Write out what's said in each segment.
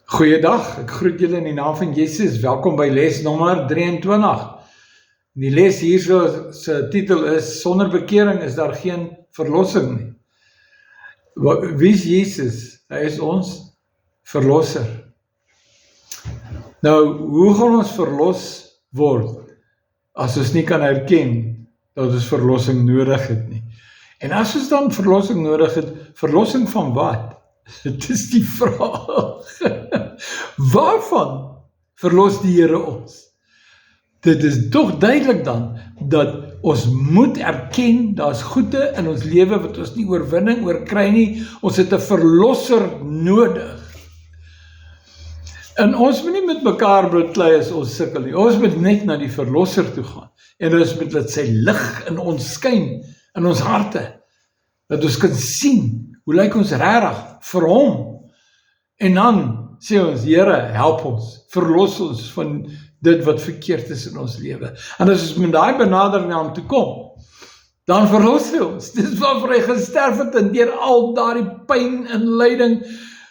Goeiedag, ek groet julle in die naam van Jesus. Welkom by les nommer 23. Die les hierso se titel is: Sonder bekering is daar geen verlossing nie. Wie is Jesus? Hy is ons verlosser. Nou, hoe gaan ons verlos word as ons nie kan erken dat ons verlossing nodig het nie? En as ons dan verlossing nodig het, verlossing van wat? Dit is die vraag. Waarvan verlos die Here ons? Dit is tog duidelik dan, dat ons moet erken, daar is goede in ons lewe wat ons nie oorwinning oor kry nie, ons het 'n verlosser nodig. En ons moet nie met mekaar beklei as ons sukkel nie, ons moet net na die verlosser toe gaan, en ons moet laat sy lig in ons skyn, in ons harte, dat ons kan sien, hoe lyk ons regtig vir hom, en dan sê ons, Here, help ons, verlos ons van dit wat verkeerd is in ons lewe. En as ons met daai benadering na hom toe kom, dan verlos hy ons. Dis waarvoor hy gesterf het en deur al daardie pyn en lyding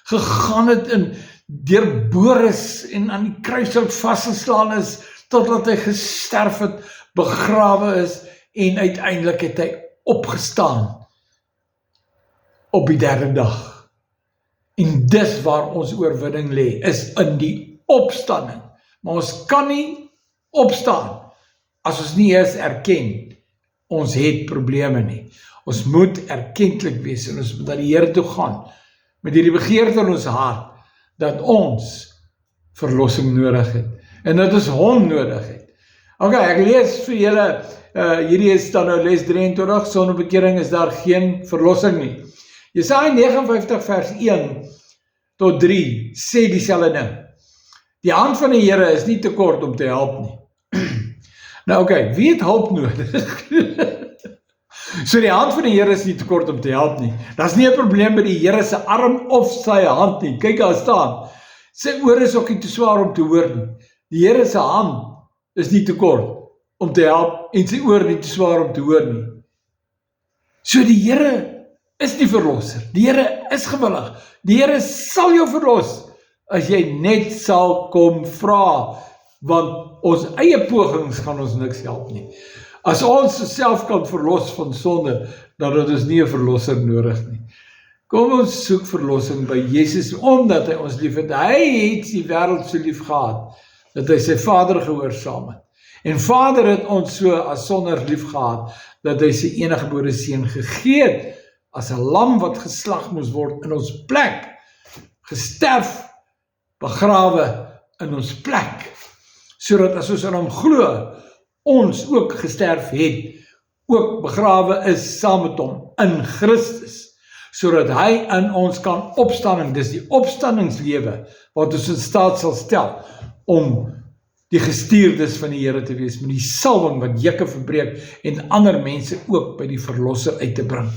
gegaan het en deurboor is en aan die kruishout vasgeslaan is, totdat hy gesterf het, begrawe is en uiteindelik het hy opgestaan op die 3de dag. En dis waar ons oorwinning lê, is in die opstanding. Maar ons kan nie opstaan as ons nie eers erken ons het probleme nie. Ons moet erkentlik wees en ons moet na die Here toe gaan met hierdie begeerte in ons hart dat ons verlossing nodig het en dat ons hom nodig het. Okay, ek lees vir julle, hierdie is dan nou les 23, sonder bekering is daar geen verlossing nie. Jesaja 59 vers 1 tot 3 sê dieselfde ding. Die hand van die Here is nie te kort om te help nie. Nou okay, wie het hulp nodig? So die hand van die Here is nie te kort om te help nie. Daar's nie 'n probleem met die Here se arm of sy hand nie. Kyk daar staan. Sy oor is ook nie te swaar om te hoor nie. Die Here se hand is nie te kort om te help en sy oor nie te swaar om te hoor nie. So die Here is die verlosser. Die Here is gewillig. Die Here sal jou verlos as jy net sal kom vra, want ons eie pogings gaan ons niks help nie. As ons self kan verlos van sonde, dan het ons nie 'n verlosser nodig nie. Kom ons soek verlossing by Jesus, omdat hy ons lief het. Hy het die wêreld so lief gehad, dat hy sy Vader gehoorsaam het. En Vader het ons so as sonders lief gehad, dat hy sy eniggebore seun gegee het, as 'n lam wat geslag moes word in ons plek, gesterf, begrawe in ons plek, sodat as ons aan hom glo, ons ook gesterf het, ook begrawe is saam met hom in Christus, sodat hy in ons kan opstaan, en dis die opstandingslewe wat ons in staat sal stel om die gestuurdes van die Here te wees, met die salwing wat jukke verbreek en ander mense ook by die verlosser uit te bring.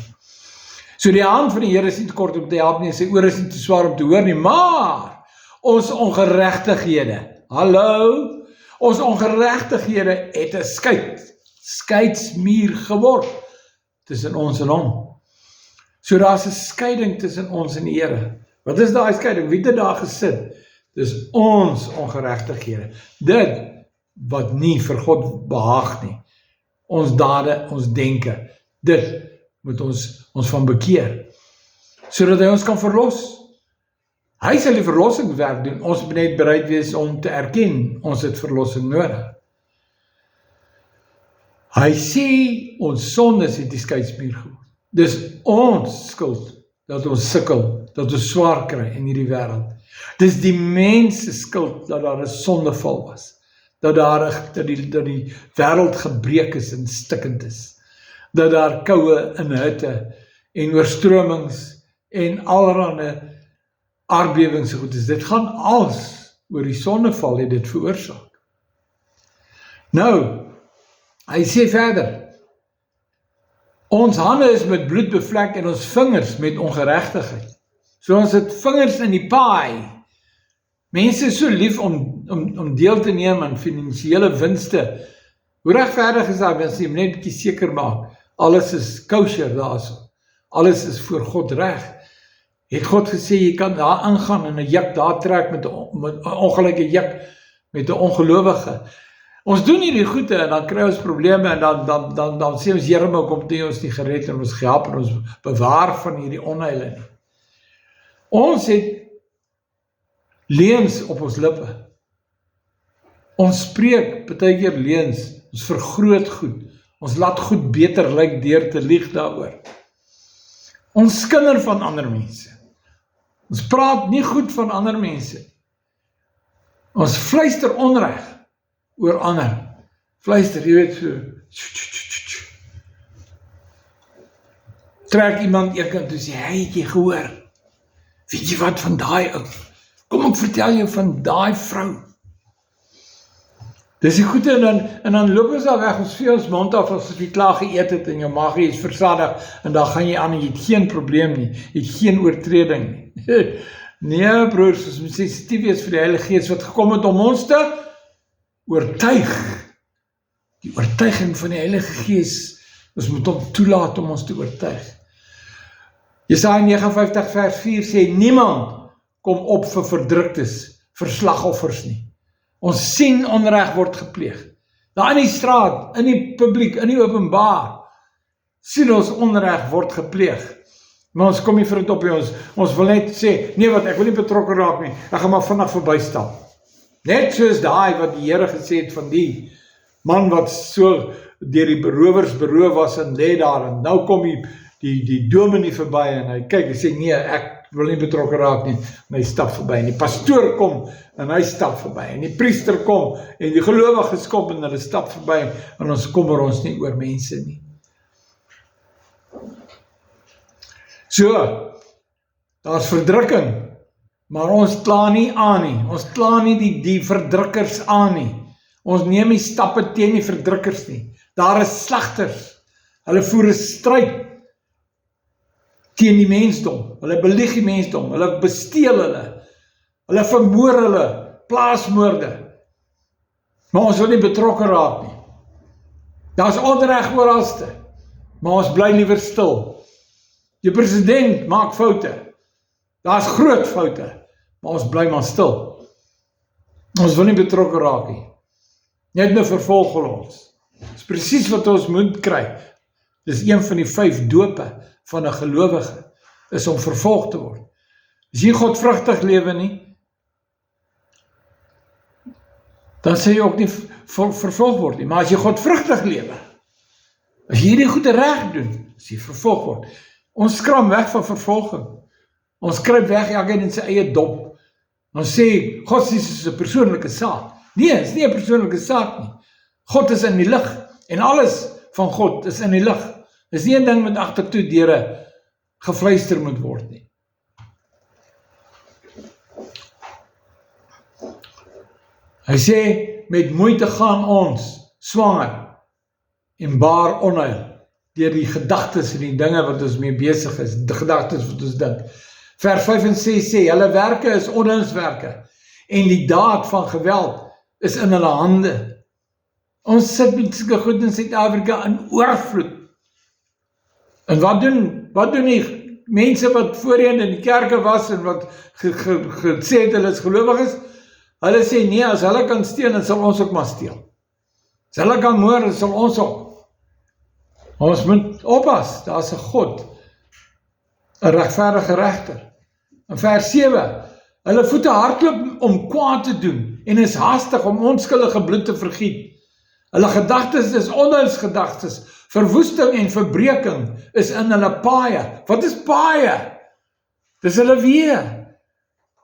So die hand van die Here is nie te kort om te help nie, sy oor is nie te swaar om te hoor nie, maar ons ongeregtighede, hallo, ons ongeregtighede het 'n skeidsmuur geword tussen ons en hom. So daar's 'n skeiding tussen ons en die Here. Wat is daai skeiding? Wie het daar gesit? Dis ons ongeregtighede. Dit wat nie vir God behaag nie. Ons dade, ons denke. Dit moet ons van bekeer, sodat hy ons kan verlos. Hy sal die verlossingswerk doen, ons moet net bereid wees om te erken, ons het verlossing nodig. Hy sê, ons sondes het die skeidsmuur geword. Dis ons skuld, dat ons sukkel, dat ons swaar kry in hierdie wêreld. Dis die mens se skuld, dat daar 'n sondeval was, dat die wêreld gebreek is en stikkend is, dat daar koue en hitte en oorstromings en allerhande aardbewings goed is. Dit gaan als oor die sondeval het dit veroorsaak. Nou, hy sê verder, ons hande is met bloed bevlek en ons vingers met ongeregtigheid. So ons het vingers in die paai. Mense is so lief om deel te neem aan finansiële winste. Hoe regverdig is daar, as jy net 'n bietjie seker maak, alles is kosher daarso. Alles is voor God reg. Het God gesê, jy kan daar ingaan en 'n juk daar trek met 'n ongelukkige juk, met 'n ongelowige. Ons doen hierdie goede en dan kry ons probleme en dan sê ons, Here, maar kom toe ons nie gered en ons gehelp en ons bewaar van hierdie onheile nie. Ons het leuns op ons lippe. Ons spreek baie keer leuns, ons vergroot goed, ons laat goed beter lyk deur te lieg daaroor. Ons skinder van ander mense. Ons praat nie goed van ander mense. Ons fluister onreg oor ander. Fluister, jy weet so. Trek iemand eenkant toe sê, hey, het jy gehoor? Weet jy wat van daai ou? Kom ek vertel jou van daai vrou. Dis die goeie en dan loop ons daar weg, ons vee ons mond af as jy klaar geëet het en jou maag is versadig en dan gaan jy aan en jy het geen probleem nie, jy het geen oortreding nie. Nee broers, ons moet sensitief wees vir die Heilige Gees wat gekom het om ons te oortuig. Die oortuiging van die Heilige Gees, ons moet hom toelaat om ons te oortuig. Jesaja 59 vers 4 sê, niemand kom op vir verdruktes, vir slagoffers nie. Ons sien onreg word gepleeg. Daar in die straat, in die publiek, in die openbaar, sien ons onreg word gepleeg. Maar ons kom nie vir dit op, ons wil net sê, nee wat, ek wil nie betrokke raak nie, ek gaan maar vinnig verbystap. Net soos daai wat die Here gesê het van die man wat so deur die berowers beroof was en lê daar, en nou kom die dominee verby en hy kyk en sê, nee, ek wil nie betrokke raak nie, en hy stap verby, en die pastoor kom, en hy stap verby, en die priester kom, en die gelowiges kom, en hulle stap verby, en ons kommer ons nie oor mense nie. So, daar is verdrukking, maar ons kla nie aan nie, ons kla nie die verdrukkers aan nie, ons neem nie stappe teen die verdrukkers nie, daar is slagters, hulle voer 'n stryd teen die mensdom, hulle belieg die mensdom, hulle besteel hulle vermoor hulle, plaasmoorde, maar ons wil nie betrokke raak nie. Daar is onreg oralste, maar ons bly liewer stil. Die president maak foute, daar is groot foute, maar ons bly maar stil. Ons wil nie betrokke raak nie. Net nou vervolg ons. Dis presies wat ons moet kry. Dis een van die 5 dope van 'n gelowige, is om vervolg te word. As jy godvrugtig lewe nie, dan sê jy ook nie vervolg word nie. Maar as jy godvrugtig lewe, as jy hierdie goede reg doen, as jy vervolg word, ons skram weg van vervolging. Ons kruip weg elkeen in sy eie dop. Ons sê, godsdienst is 'n persoonlike saak. Nee, het is nie 'n persoonlike saak nie. God is in die lig, en alles van God is in die lig. Dis nie 'n ding met agtertoe deure gefluister moet word nie. Hy sê, met moeite gaan ons swanger en baar onheil deur die gedagtes en die dinge wat ons mee besig is, die gedagtes wat ons dink. Vers 5 en 6 sê, hulle werke is ondienswerke en die daad van geweld is in hulle hande. Ons sit met sulke goed in Suid-Afrika in oorvloed. En wat doen die mense wat voorheen in die kerke was en wat gesê het hulle is gelowiges? Hulle sê nee, as hulle kan steel, dan sal ons ook maar steel. As hulle kan moord, dan sal ons ook. Ons moet oppas, daar is 'n God, 'n regverdige regter. In vers 7, hulle voete hardloop om kwaad te doen en is haastig om onskuldige bloed te vergiet. Hulle gedagtes is onheilsgedagtes, verwoesting en verbreeking is in hulle paaie. Wat is paaie? Dis hulle weë.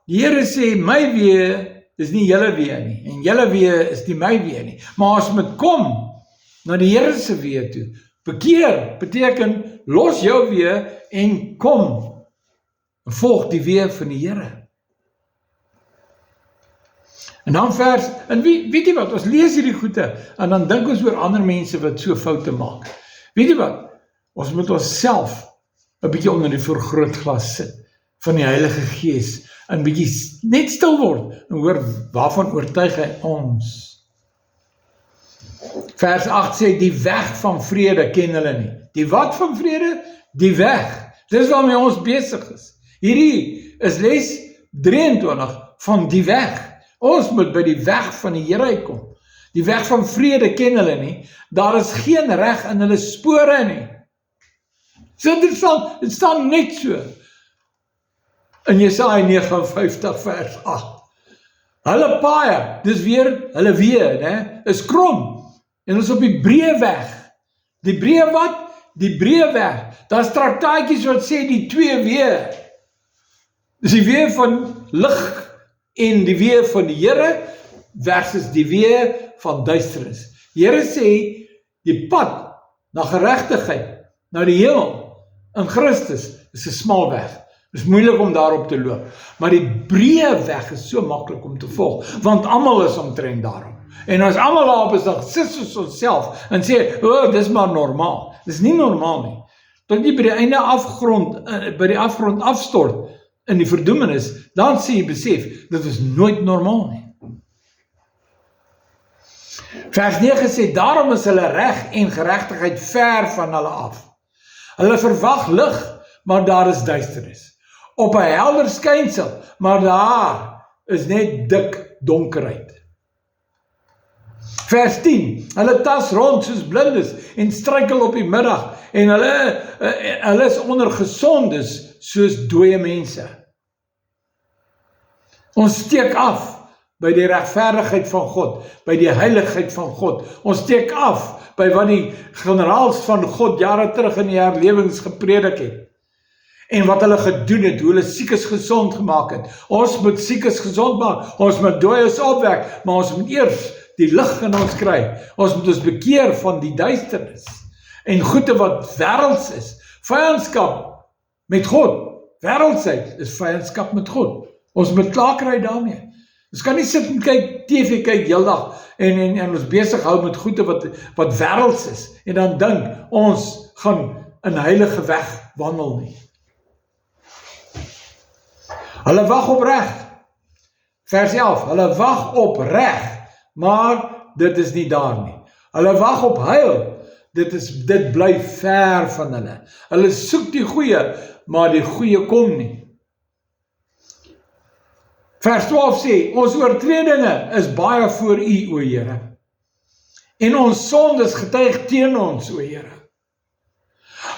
Die Here sê, my weë is nie julle weë nie, en julle weë is nie my weë nie. Maar as moet kom na die Here se weë toe. Bekeer beteken, los jou weë en kom, en volg die weë van die Here. En dan en weet jy wat, ons lees hierdie goede, en dan dink ons oor ander mense wat so foute maak. Weet jy wat, ons moet onsself 'n bietjie onder die vergrootglas sit, van die Heilige Gees, en bietjie net stil word, en hoor, waarvan oortuig hy ons. Vers 8 sê, die weg van vrede ken hulle nie. Die wat van vrede? Die weg. Dis waarmee ons besig is. Hierdie is les 23 van die weg. Ons moet by die weg van die Here uitkom. Die weg van vrede ken hulle nie. Daar is geen reg in hulle spore nie. Dis interessant, dit staan net so. In Jesaja 59 vers 8. Hulle paaie, dis weer, hulle weë, né, is krom. En ons op die breë weg. Die breë wat? Die breë weg. Daar's traktaatjies wat sê die twee weë. Dis die weë van lig en die weë van die Here versus die weë van duisternis. Die Here sê die pad na geregtigheid, na die hemel in Christus is 'n smal weg. Dit is moeilik om daarop te loop. Maar die breë weg is so maklik om te volg, want almal is omtrent daarop. En as almal daarop is, dan sit ons onsself en sê, dis maar normaal. Dis nie normaal nie. Tot jy by die einde by die afgrond afstort in die verdoemenis, dan sê jy besef, dit is nooit normaal nie. Vers 9 sê, daarom is hulle reg en geregtigheid ver van hulle af. Hulle verwag lig, maar daar is duisternis. Op 'n helder skynsel, maar daar is net dik donkerheid. Vers 10, hulle tas rond soos blindes en struikel op die middag en hulle is onder gesondes soos dooie mense. Ons steek af by die regverdigheid van God, by die heiligheid van God. Ons steek af by wat die generaals van God jare terug in die herlewings gepredik het. En wat hulle gedoen het, hoe hulle siekes gesond gemaak het. Ons moet siekes gesond maak, ons moet dooies opwek, maar ons moet eers die lig in ons kry. Ons moet ons bekeer van die duisternis en goede wat wêrelds is. Vyandskap met God, wêreldsheid is vyandskap met God. Ons moet klaar kry daarmee. Ons kan nie sit en kyk, TV kyk heeldag en ons besig hou met goede wat wêrelds is en dan dink ons gaan in heilige weg wandel nie. Hulle wag op reg. Vers 11, hulle wag op reg, maar dit is nie daar nie. Hulle wag op heil, dit bly ver van hulle. Hulle soek die goeie, maar die goeie kom nie. Vers 12 sê, ons oortredinge is baie voor U, o Here. En ons sondes getuig teen ons, o Here.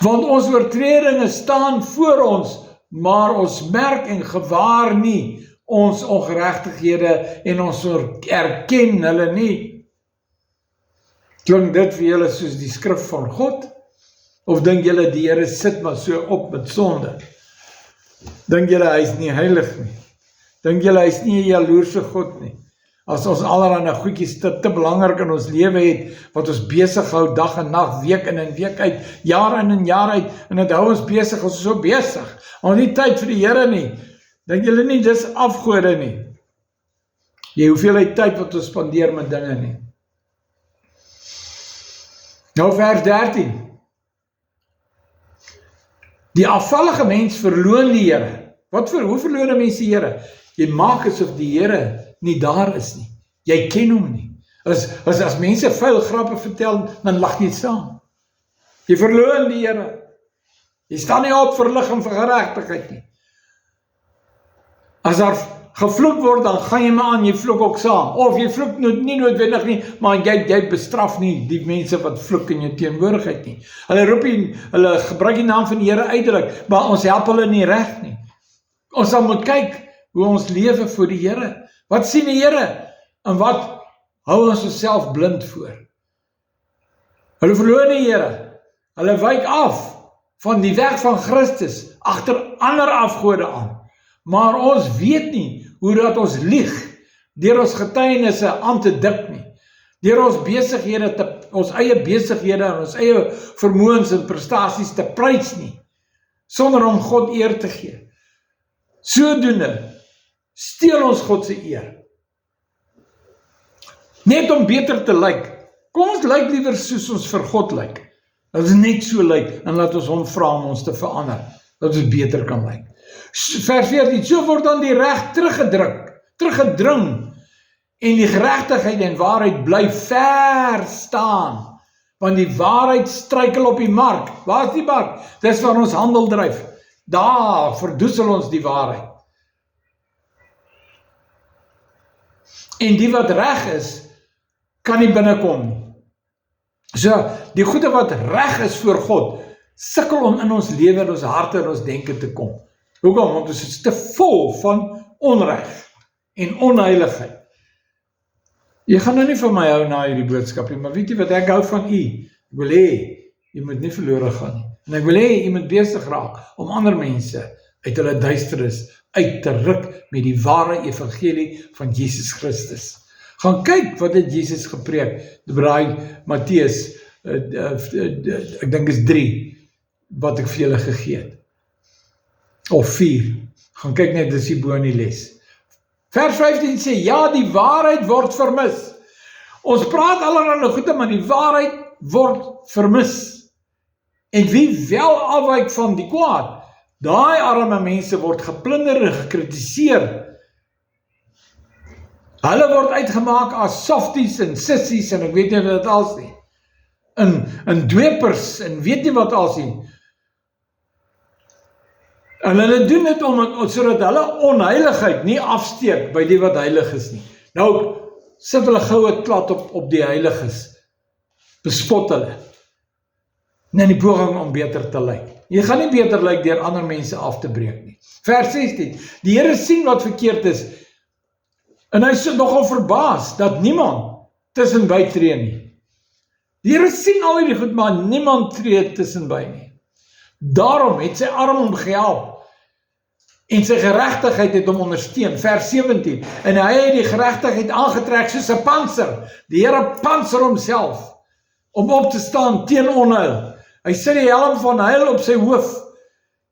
Want ons oortredinge staan voor ons, maar ons merk en gewaar nie ons ongeregtighede en ons erken hulle nie. Klink dit vir julle soos die skrif van God? Of dink julle die Here sit maar so op met sonde? Dink julle hy is nie heilig nie? Dink julle hy is nie 'n jaloerse God nie? As ons allerhande goedjies te belangrik in ons lewe het, wat ons besig hou dag en nag, week in en week uit, jaar in en jaar uit, en dit hou ons besig, ons is so besig. Ons nie tyd vir die Here nie. Dink julle nie, dis afgode nie. Jy hoeveelheid tyd wat ons spandeer met dinge nie. Nou vers 13. Die afvallige mens verloon die Here. Hoe verloon 'n mens die Here? Jy maak asof die Here nie daar is nie. Jy ken hom nie. As mense vuil grappe vertel, dan lag jy saam. Jy verloon die Here. Jy staan nie op vir lig en vir geregtigheid nie. As daar gevloek word, dan gaan jy maar aan, jy vloek ook saam. Of jy vloek nie noodwendig nie, maar jy bestraf nie die mense wat vloek in jou teenwoordigheid nie. Hulle gebruik die naam van die Here uiterlik, maar ons help hulle nie reg nie. Ons sal moet kyk hoe ons lewe voor die Here. Wat sien die Here? En wat hou ons osself blind voor? Hulle verloon die Here. Hulle wyk af van die weg van Christus agter ander afgode aan. Maar ons weet nie hoe dat ons lieg deur ons getuienisse aan te dik nie. Deur ons besighede, ons eie besighede en ons eie vermoëns en prestasies te prys nie, sonder om God eer te gee. Sodoende steel ons God se eer. Net om beter te lyk. Kom ons lyk liewer soos ons vir God lyk. Dat ons net so lyk en laat ons hom vra om ons te verander, dat ons beter kan lyk. Vers 14, so word dan die reg teruggedring en die geregtigheid en waarheid bly ver staan, want die waarheid struikel op die mark. Waar is die mark? Dis waar ons handel dryf. Daar verdoesel ons die waarheid. En die wat reg is, kan nie binnekom nie. So, die goede wat reg is voor God, sukkel om in ons lewe, in ons harte, in ons denke te kom. Hoekom? Want ons is te vol van onreg en onheiligheid. Jy gaan nou nie van my hou na hierdie boodskap nie, maar weet jy wat, ek hou van u. Ek wil hê, jy moet nie verlore gaan nie. En ek wil hê, jy moet besig raak om ander mense uit hulle duisternis uit te ruk met die ware evangelie van Jesus Christus. Gaan kyk wat het Jesus gepreek, braai Matteus, ek dink is 3, wat ek vir julle gegee het. Of 4, gaan kyk net, dis hier bo in die les. Vers 15 sê, ja, die waarheid word vermis. Ons praat allerhande goede, maar die waarheid word vermis. En wie wel afwyk van die kwaad, daai arme mense word geplunder en gekritiseer. Hulle word uitgemaak as softies en sissies en ek weet nie wat als nie. En dwepers en weet nie wat als nie. En hulle doen dit sodat hulle onheiligheid nie afsteek by die wat heilig is nie. Nou, sit hulle goue klad op die heiliges. Bespot hulle. In die poging om beter te lyk. Jy gaan nie beter lyk deur ander mense af te breek nie. Vers 16. Die Here sien wat verkeerd is. En hy is nogal verbaas dat niemand tussenby tree nie. Die Here sien al hierdie goed, maar niemand tree tussenby nie. Daarom het sy arm hom gehelp en sy geregtigheid het hom ondersteun. Vers 17. En hy het die geregtigheid aangetrek soos 'n pantser. Die Here pantser homself om op te staan teen onheil. Hy sit die helm van heil op sy hoof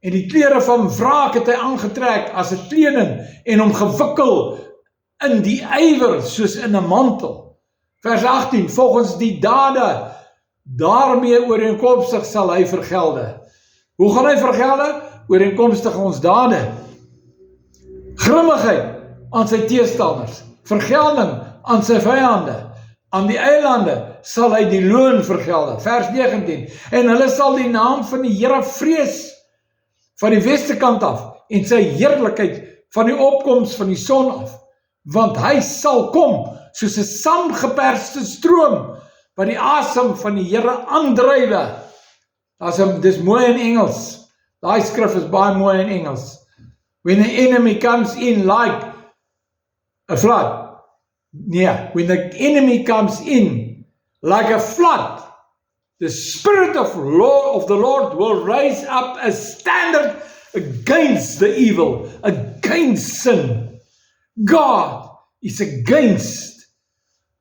en die klere van wraak het hy aangetrek as 'n kleding en hom gewikkel in die ywer soos in 'n mantel. Vers 18, volgens die dade, daarmee ooreenkomstig sal hy vergelde. Hoe gaan hy vergelde? Ooreenkomstig ons dade. Grimmigheid aan sy teestanders, vergelding aan sy vyande, aan die eilande sal hy die loon vergelde. Vers 19, en hulle sal die naam van die Here vrees, van die weste kant af, en sy heerlikheid van die opkoms van die son af, want hy sal kom, soos 'n saamgeperste stroom, wat die asem van die Here aandrywe. Dis mooi in Engels, daai skrif is baie mooi in Engels. When the enemy comes in like a flood, when the enemy comes in like a flood, the Spirit of the Lord will raise up a standard against the evil, against sin. God is against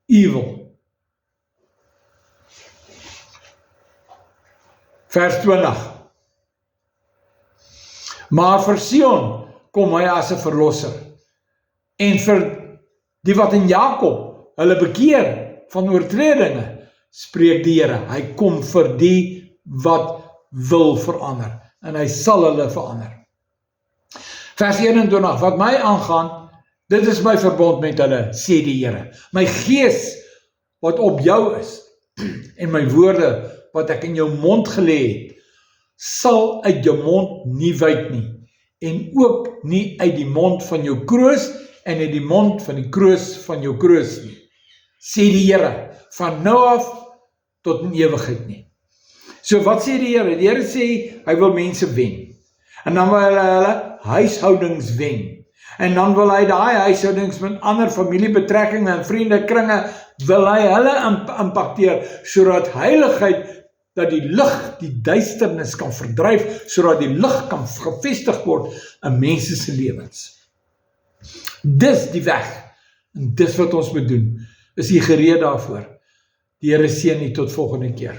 evil. Vers 20. Maar vir Sion kom hy as 'n verlosser. En vir die wat in Jakob hulle bekeer van oortredinge, spreek die Here. Hy kom vir die wat wil verander. En hy sal hulle verander. Vers 21. Wat my aangaan, dit is my verbond met hulle, sê die Here. My gees wat op jou is, en my woorde wat ek in jou mond gelê het, sal uit jou mond nie wyk nie, en ook nie uit die mond van jou kroos, en uit die mond van die kroos van jou kroos nie, sê die Here, van nou af tot in ewigheid nie. So wat sê die Here? Die Here sê, hy wil mense wen, en dan wil hulle huishoudings wen, en dan wil hy daai huishoudings met ander familiebetrekkinge en vriendekringe, wil hy hulle impakteer, sodat heiligheid, dat die lig die duisternis kan verdryf, sodat die lig kan gevestig word in mense se lewens. Dis die weg, en dis wat ons moet doen. Is jy gereed daarvoor? Die Here seën u tot volgende keer.